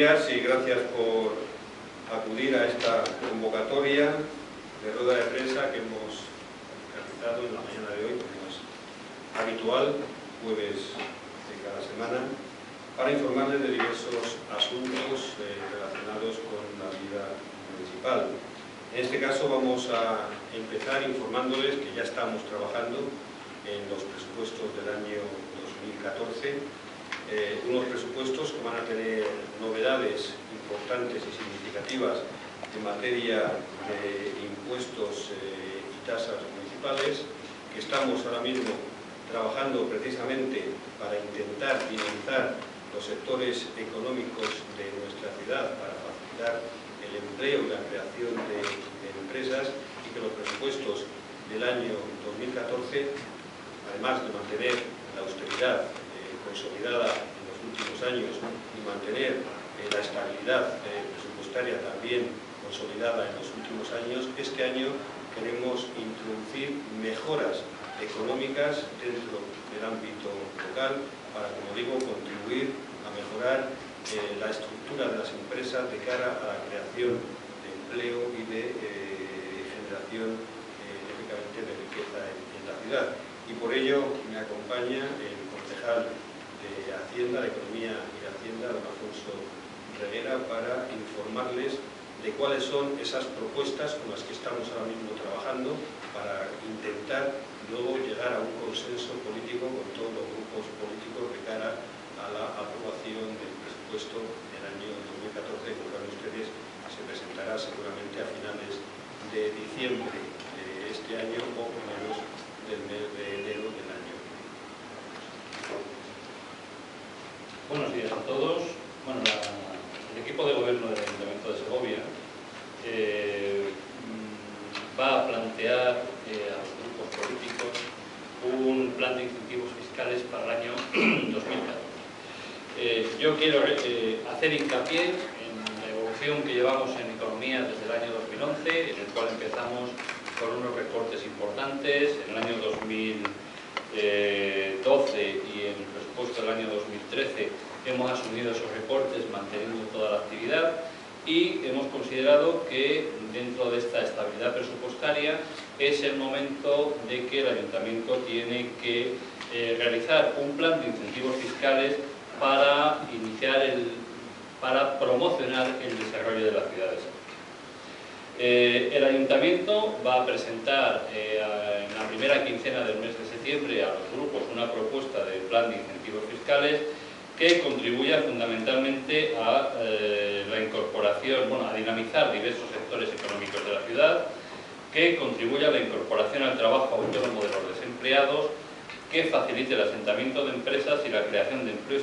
Y gracias por acudir a esta convocatoria de rueda de prensa que hemos realizado en la mañana de hoy, como es habitual, jueves de cada semana, para informarles de diversos asuntos relacionados con la vida municipal. En este caso vamos a empezar informándoles que ya estamos trabajando en los presupuestos del año 2014, unos presupuestos que van a tener novedades importantes y significativas en materia de impuestos y tasas municipales, que estamos ahora mismo trabajando precisamente para intentar dinamizar los sectores económicos de nuestra ciudad, para facilitar el empleo y la creación de empresas, y que los presupuestos del año 2014, además de mantener la austeridad consolidada en los últimos años y mantener la estabilidad presupuestaria también consolidada en los últimos años, este año queremos introducir mejoras económicas dentro del ámbito local para, como digo, contribuir a mejorar la estructura de las empresas de cara a la creación de empleo y de generación, lógicamente, de riqueza en la ciudad. Y por ello me acompaña el concejal de Hacienda, de Economía y de Hacienda, don Alfonso Reguera, para informarles de cuáles son esas propuestas con las que estamos ahora mismo trabajando para intentar luego llegar a un consenso político con todos los grupos políticos de cara a la aprobación del presupuesto del año 2014, que, como saben ustedes, se presentará seguramente a finales de diciembre de este año o por lo menos del mes de enero del año. Buenos días a todos. Bueno, el equipo de gobierno del Ayuntamiento de Segovia va a plantear a los grupos políticos un plan de incentivos fiscales para el año 2014. Yo quiero hacer hincapié en la evolución que llevamos en economía desde el año 2011, en el cual empezamos con unos recortes importantes. En el año 2012 y en el presupuesto del año 2013 hemos asumido esos recortes manteniendo toda la actividad, y hemos considerado que dentro de esta estabilidad presupuestaria es el momento de que el Ayuntamiento tiene que realizar un plan de incentivos fiscales para promocionar el desarrollo de la ciudad de Segovia. El Ayuntamiento va a presentar en la primera quincena del mes de septiembre a los grupos una propuesta de plan de incentivos fiscales que contribuya fundamentalmente a la incorporación, a dinamizar diversos sectores económicos de la ciudad, que contribuya a la incorporación al trabajo autónomo de los desempleados, que facilite el asentamiento de empresas y la creación de empleo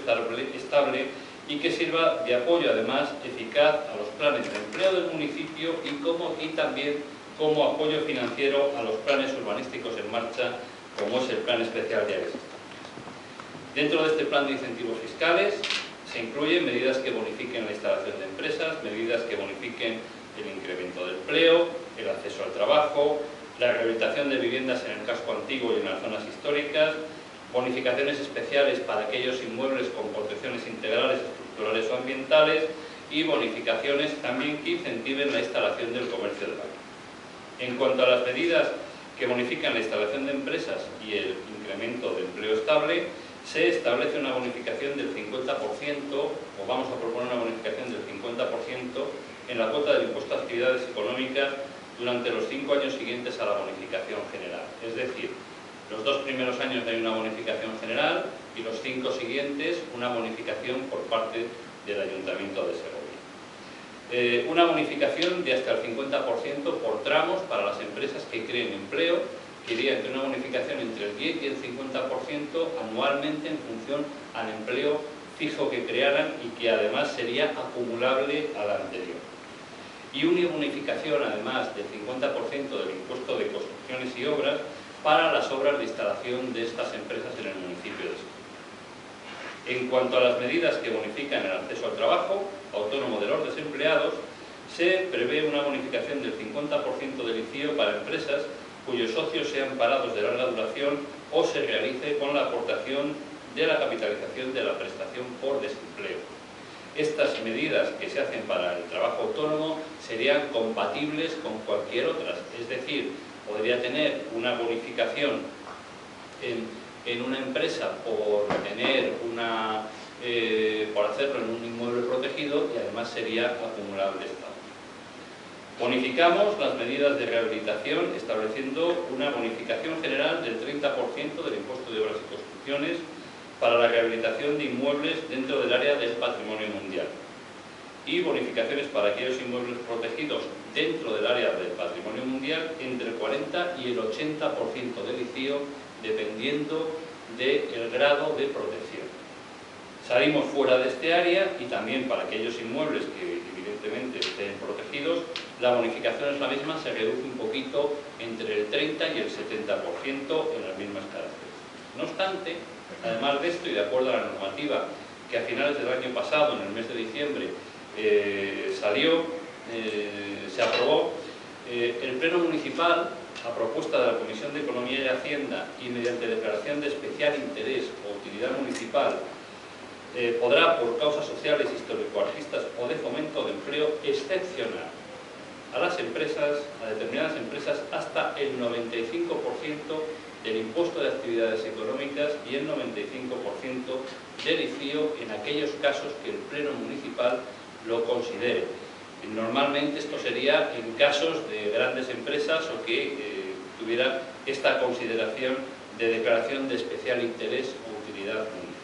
estable, y que sirva de apoyo, además, eficaz a los planes de empleo del municipio y también como apoyo financiero a los planes urbanísticos en marcha, como es el Plan Especial de Áreas. Dentro de este plan de incentivos fiscales se incluyen medidas que bonifiquen la instalación de empresas, medidas que bonifiquen el incremento del empleo, el acceso al trabajo, la rehabilitación de viviendas en el casco antiguo y en las zonas históricas, bonificaciones especiales para aquellos inmuebles con protecciones integrales, estructurales o ambientales, y bonificaciones también que incentiven la instalación del comercio de barrio. En cuanto a las medidas que bonifican la instalación de empresas y el incremento de empleo estable, se establece una bonificación del 50%, o vamos a proponer una bonificación del 50% en la cuota del impuesto a actividades económicas durante los 5 años siguientes a la bonificación general. Es decir, los 2 primeros años hay una bonificación general y los 5 siguientes una bonificación por parte del Ayuntamiento de Segovia. Una bonificación de hasta el 50% por tramos para las empresas que creen empleo, que iría entre una bonificación entre el 10 y el 50% anualmente en función al empleo fijo que crearan y que además sería acumulable a la anterior. Y una bonificación además del 50% del impuesto de construcciones y obras para las obras de instalación de estas empresas en el municipio de Segovia. En cuanto a las medidas que bonifican el acceso al trabajo autónomo de los desempleados, se prevé una bonificación del 50% del ICIO para empresas cuyos socios sean parados de larga duración o se realice con la aportación de la capitalización de la prestación por desempleo. estas medidas que se hacen para el trabajo autónomo serían compatibles con cualquier otra. Es decir, podría tener una bonificación en una empresa por tener por hacerlo en un inmueble protegido, y además sería acumulable Estado. Bonificamos las medidas de rehabilitación estableciendo una bonificación general del 30% del impuesto de obras y construcciones para la rehabilitación de inmuebles dentro del área del patrimonio mundial, y bonificaciones para aquellos inmuebles protegidos dentro del área del patrimonio mundial entre el 40 y el 80% del ICIO, dependiendo del grado de protección. Salimos fuera de este área, y también para aquellos inmuebles que evidentemente estén protegidos, la bonificación es la misma, se reduce un poquito entre el 30 y el 70% en las mismas características. No obstante, además de esto, y de acuerdo a la normativa que a finales del año pasado, en el mes de diciembre, se aprobó, el Pleno Municipal, a propuesta de la Comisión de Economía y Hacienda y mediante declaración de especial interés o utilidad municipal, podrá, por causas sociales, histórico-artistas o de fomento de empleo, excepcionar a determinadas empresas hasta el 95% del impuesto de actividades económicas y el 95% del ICIO en aquellos casos que el Pleno Municipal lo considere. Normalmente esto sería en casos de grandes empresas o que tuviera esta consideración de declaración de especial interés o utilidad municipal.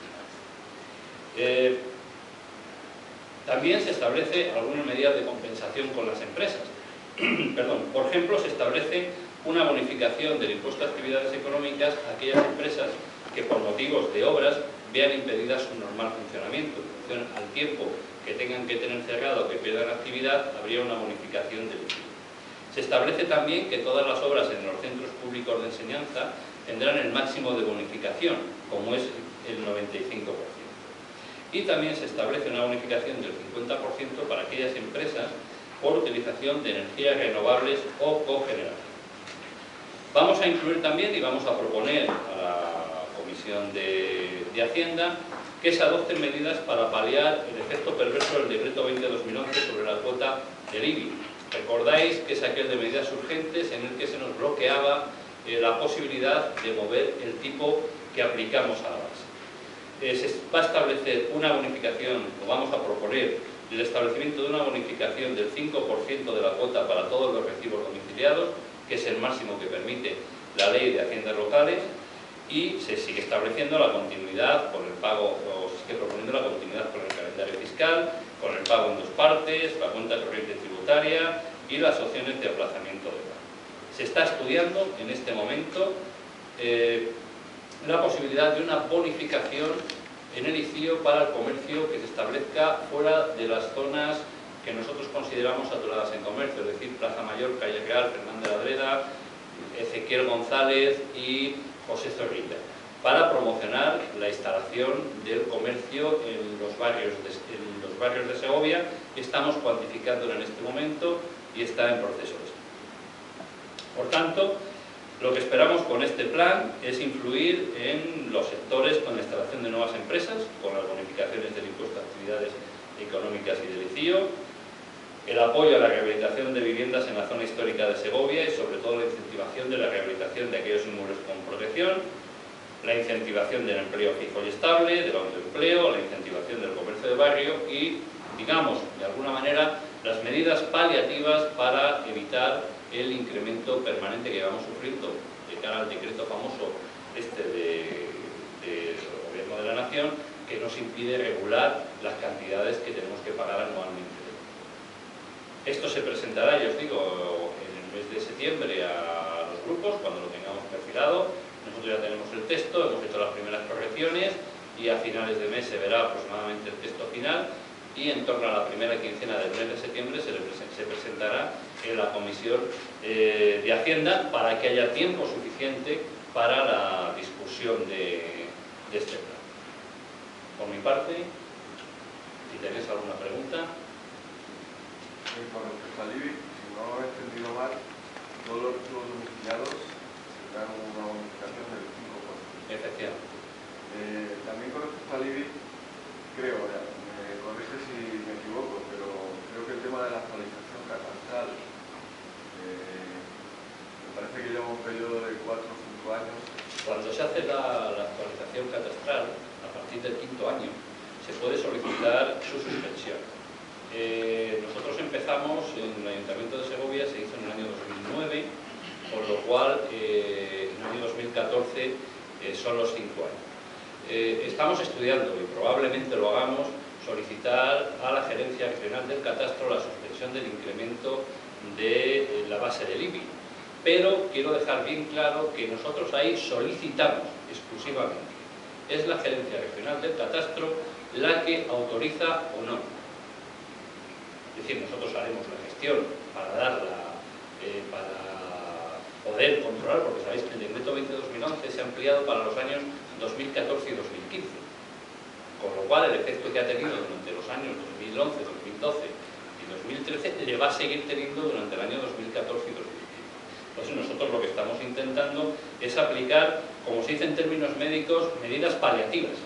También se establece algunas medidas de compensación con las empresas. Por ejemplo, se establece una bonificación del impuesto de actividades económicas a aquellas empresas que por motivos de obras vean impedida su normal funcionamiento. En función al tiempo que tengan que tener cerrado o que pierdan actividad, habría una bonificación del ICI. Se establece también que todas las obras en los centros públicos de enseñanza tendrán el máximo de bonificación, como es el 95%. Y también se establece una bonificación del 50% para aquellas empresas por utilización de energías renovables o cogeneración. Vamos a incluir también, y vamos a proponer a la Comisión de Hacienda, que se adopten medidas para paliar el efecto perverso del Decreto 20/2011 sobre la cuota del IBI. Recordáis que es aquel de medidas urgentes en el que se nos bloqueaba la posibilidad de mover el tipo que aplicamos a la base. Se va a establecer una bonificación, o vamos a proponer el establecimiento de una bonificación del 5% de la cuota para todos los recibos domiciliados, que es el máximo que permite la Ley de Haciendas Locales, y se sigue estableciendo la continuidad con el pago, o se sigue proponiendo la continuidad con el calendario fiscal, con el pago en dos partes, la cuenta corriente tributaria y las opciones de aplazamiento de pago. Se está estudiando en este momento la posibilidad de una bonificación en el ICIO para el comercio que se establezca fuera de las zonas que nosotros consideramos saturadas en comercio, es decir, Plaza Mayor, Calle Real, Fernández de la Adreda, Ezequiel González y José Zorrilla, para promocionar la instalación del comercio en los barrios de Segovia. Estamos cuantificándolo en este momento y está en proceso de estudio. Por tanto, lo que esperamos con este plan es influir en los sectores con la instalación de nuevas empresas, con las bonificaciones del impuesto a actividades económicas y del ICIO, el apoyo a la rehabilitación de viviendas en la zona histórica de Segovia y sobre todo la incentivación de la rehabilitación de aquellos inmuebles con protección, la incentivación del empleo fijo y estable, del autoempleo, la incentivación del comercio de barrio y, digamos, de alguna manera, las medidas paliativas para evitar el incremento permanente que vamos sufriendo de cara al decreto famoso del Gobierno de la Nación, que nos impide regular las cantidades que tenemos que pagar anualmente. Esto se presentará, ya os digo, en el mes de septiembre a los grupos, cuando lo tengamos perfilado. Nosotros ya tenemos el texto, hemos hecho las primeras correcciones y a finales de mes se verá aproximadamente el texto final, y en torno a la primera quincena del mes de septiembre se presentará en la Comisión de Hacienda para que haya tiempo suficiente para la discusión de este plan. Por mi parte, si tenéis alguna pregunta. Con respecto al IBI, si no he entendido mal, todos los recibos domiciliados tendrán una bonificación del 5%. Efectivamente. También con respecto al IBI, creo, me corrige si tema de la actualización catastral. Me parece que lleva un periodo de 4 o 5 años. Cuando se hace la actualización catastral, a partir del 5.º año, se puede solicitar su suspensión. Nosotros empezamos en el Ayuntamiento de Segovia, se hizo en el año 2009, con lo cual en el año 2014 son los 5 años. Estamos estudiando, y probablemente lo hagamos, solicitar a la Gerencia Regional del Catastro la suspensión del incremento de la base del IBI. Pero quiero dejar bien claro que nosotros ahí solicitamos exclusivamente. Es la Gerencia Regional del Catastro la que autoriza o no. Es decir, nosotros haremos la gestión para poder controlar, porque sabéis que el decreto 20-2011 se ha ampliado para los años 2014 y 2015. Con lo cual, el efecto que ha tenido durante los años 2011, 2012 y 2013 le va a seguir teniendo durante el año 2014 y 2015. Entonces, nosotros lo que estamos intentando es aplicar, como se dice en términos médicos, medidas paliativas. Es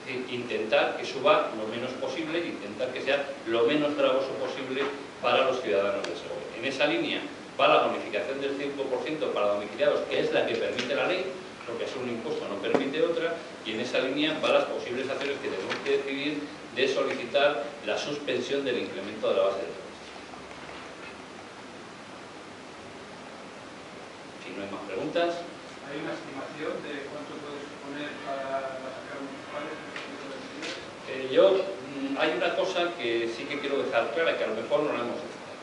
decir, intentar que suba lo menos posible, intentar que sea lo menos gravoso posible para los ciudadanos de Segovia. En esa línea va la bonificación del 5% para domiciliados, que es la que permite la ley, porque así un impuesto no permite otra, y en esa línea van las posibles acciones que tenemos que decidir de solicitar la suspensión del incremento de la base de impuestos. Si no hay más preguntas. ¿Hay una estimación de cuánto puede suponer para las arcas municipales? Hay una cosa que sí que quiero dejar clara, que a lo mejor no la hemos dejado.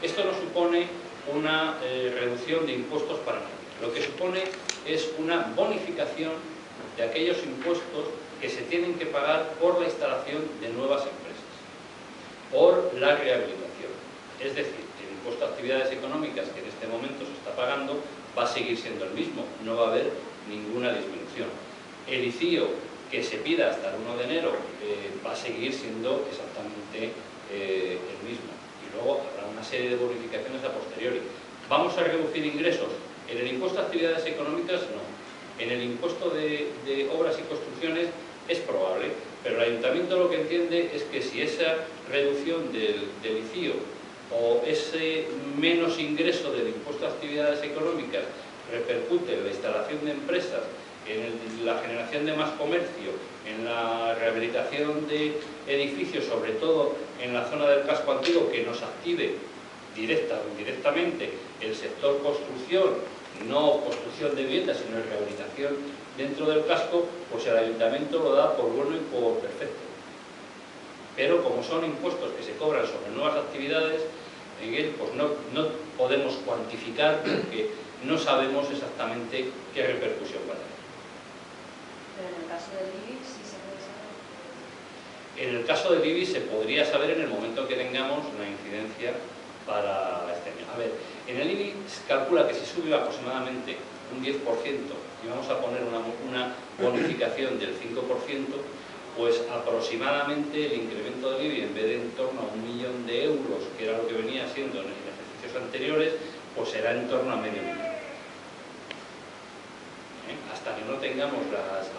Esto no supone una reducción de impuestos para nadie. Lo que supone es una bonificación de aquellos impuestos que se tienen que pagar por la instalación de nuevas empresas, por la rehabilitación. Es decir, el impuesto a actividades económicas que en este momento se está pagando va a seguir siendo el mismo, no va a haber ninguna disminución. El ICIO que se pida hasta el 1 de enero va a seguir siendo exactamente el mismo. Y luego habrá una serie de bonificaciones a posteriori. ¿Vamos a reducir ingresos? En el impuesto a actividades económicas no. En el impuesto de obras y construcciones es probable, pero el ayuntamiento lo que entiende es que si esa reducción del ICIO o ese menos ingreso del impuesto a actividades económicas repercute en la instalación de empresas, en la generación de más comercio, en la rehabilitación de edificios, sobre todo en la zona del casco antiguo, que nos active directa o indirectamente el sector construcción, no construcción de viviendas, sino rehabilitación dentro del casco, pues el ayuntamiento lo da por bueno y por perfecto. Pero como son impuestos que se cobran sobre nuevas actividades, Miguel, pues no podemos cuantificar porque no sabemos exactamente qué repercusión va a tener. Pero en el caso del IBI sí se puede saber. En el caso del IBI se podría saber en el momento que tengamos la incidencia para este año. A ver, en el IBI se calcula que si sube aproximadamente un 10% y vamos a poner una bonificación del 5%, pues aproximadamente el incremento del IBI, en vez de en torno a 1 millón de euros, que era lo que venía siendo en ejercicios anteriores, pues será en torno a medio millón. Hasta que no tengamos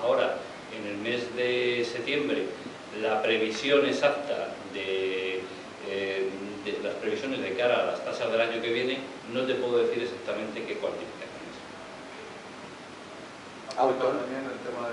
ahora, en el mes de septiembre, la previsión exacta de las previsiones de cara a las tasas del año que viene, no te puedo decir exactamente qué cuantificación es. También el tema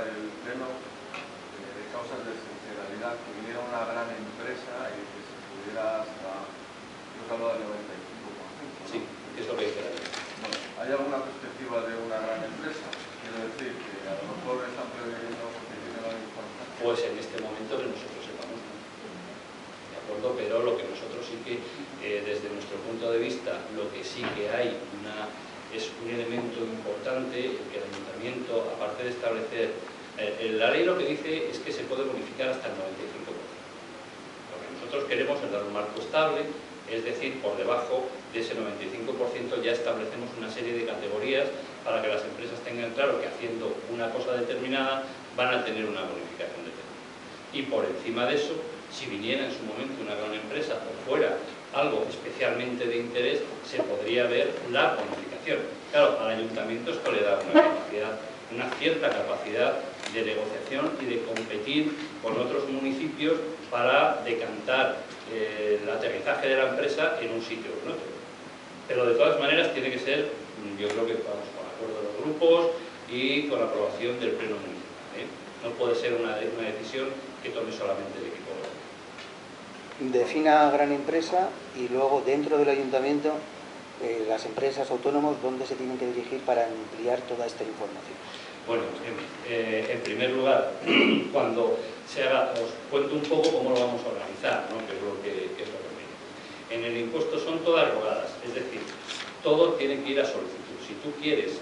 del pleno de causas de excepcionalidad, que viniera una gran empresa y que se pudiera hasta, yo hablo del 95%. ¿no? Sí, es lo que dice la ley. Bueno, ¿hay alguna perspectiva de una gran empresa? Quiero decir que a lo mejor están previendo que tiene la misma. Pues en este momento que nosotros sepamos, ¿no? ¿De acuerdo? Pero lo que nosotros sí que, desde nuestro punto de vista, lo que sí que hay es un elemento importante, que el ayuntamiento, aparte de establecer, la ley lo que dice es que se puede bonificar hasta el 95%. Lo que nosotros queremos es dar un marco estable, es decir, por debajo de ese 95% ya establecemos una serie de categorías para que las empresas tengan claro que haciendo una cosa determinada van a tener una bonificación determinada. Y por encima de eso, si viniera en su momento una gran empresa o fuera algo especialmente de interés, se podría ver la bonificación. Claro, al ayuntamiento esto le da una cierta capacidad de negociación y de competir con otros municipios para decantar el aterrizaje de la empresa en un sitio o en otro. Pero de todas maneras tiene que ser, yo creo que vamos con acuerdo de los grupos y con la aprobación del Pleno Municipal. No puede ser una decisión que tome solamente el equipo. Defina gran empresa y luego dentro del ayuntamiento las empresas autónomas dónde se tienen que dirigir para ampliar toda esta información. Bueno, en primer lugar, cuando se haga, os cuento un poco cómo lo vamos a organizar, ¿no? que es lo que viene. En el impuesto son todas rogadas, es decir, todo tiene que ir a solicitud. Si tú quieres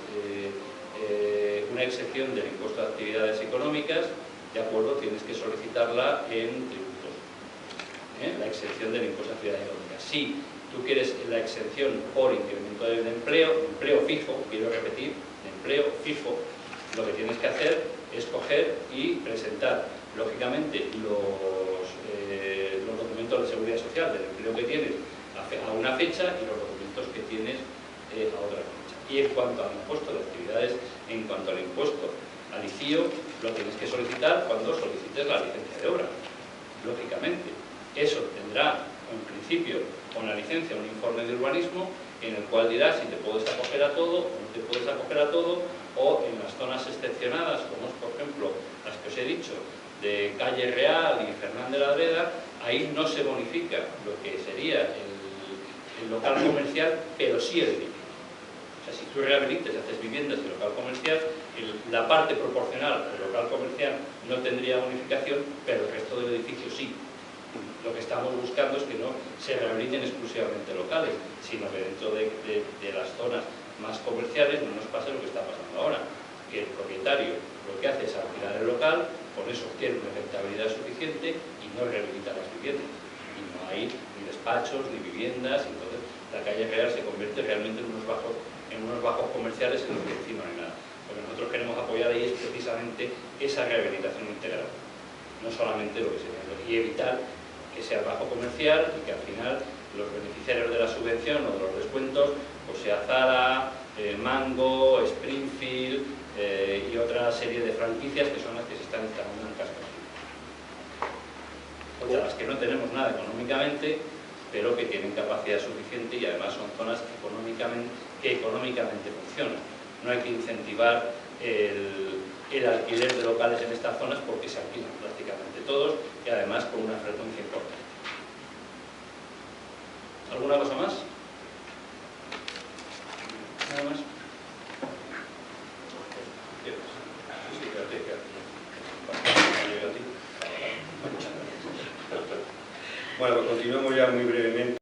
una excepción del impuesto de actividades económicas, de acuerdo, tienes que solicitarla en tributos. La excepción del impuesto de actividades económicas. Si tú quieres la exención por incremento del empleo fijo, quiero repetir, empleo fijo, lo que tienes que hacer es coger y presentar, lógicamente, los documentos de seguridad social del empleo que tienes a una fecha y los documentos que tienes a otra fecha. Y en cuanto al impuesto de actividades, en cuanto al impuesto al ICIO, lo tienes que solicitar cuando solicites la licencia de obra, lógicamente. Eso tendrá, en principio, con la licencia, un informe de urbanismo en el cual dirá si te puedes acoger a todo o no te puedes acoger a todo, o en las zonas excepcionadas, como es, por ejemplo, las que os he dicho, de Calle Real y Fernández de la Adreda, ahí no se bonifica lo que sería el local comercial, pero sí el edificio. O sea, si tú rehabilitas y haces viviendas de local comercial, la parte proporcional del local comercial no tendría bonificación, pero el resto del edificio sí. Lo que estamos buscando es que no se rehabiliten exclusivamente locales, sino que dentro de las zonas más comerciales no nos pase lo que está pasando ahora, que el propietario lo que hace es alquilar el local, con eso obtiene una rentabilidad suficiente y no rehabilita las viviendas. Y no hay ni despachos, ni viviendas, y entonces la calle Real se convierte realmente en unos bajos comerciales en los que encima no hay nada. Lo que nosotros queremos apoyar ahí es precisamente esa rehabilitación integral, no solamente lo que se llama, y evitar que sea bajo comercial y que al final los beneficiarios de la subvención o de los descuentos pues sea Zara, Mango, Springfield y otra serie de franquicias que son las que se están instalando en Cascais. Otras las que no tenemos nada económicamente, pero que tienen capacidad suficiente y además son zonas que económicamente funcionan. No hay que incentivar el alquiler de locales en estas zonas porque se alquilan prácticamente todos y además con una frecuencia importante. ¿Alguna cosa más? ¿Nada más? Bueno, pues continuamos ya muy brevemente.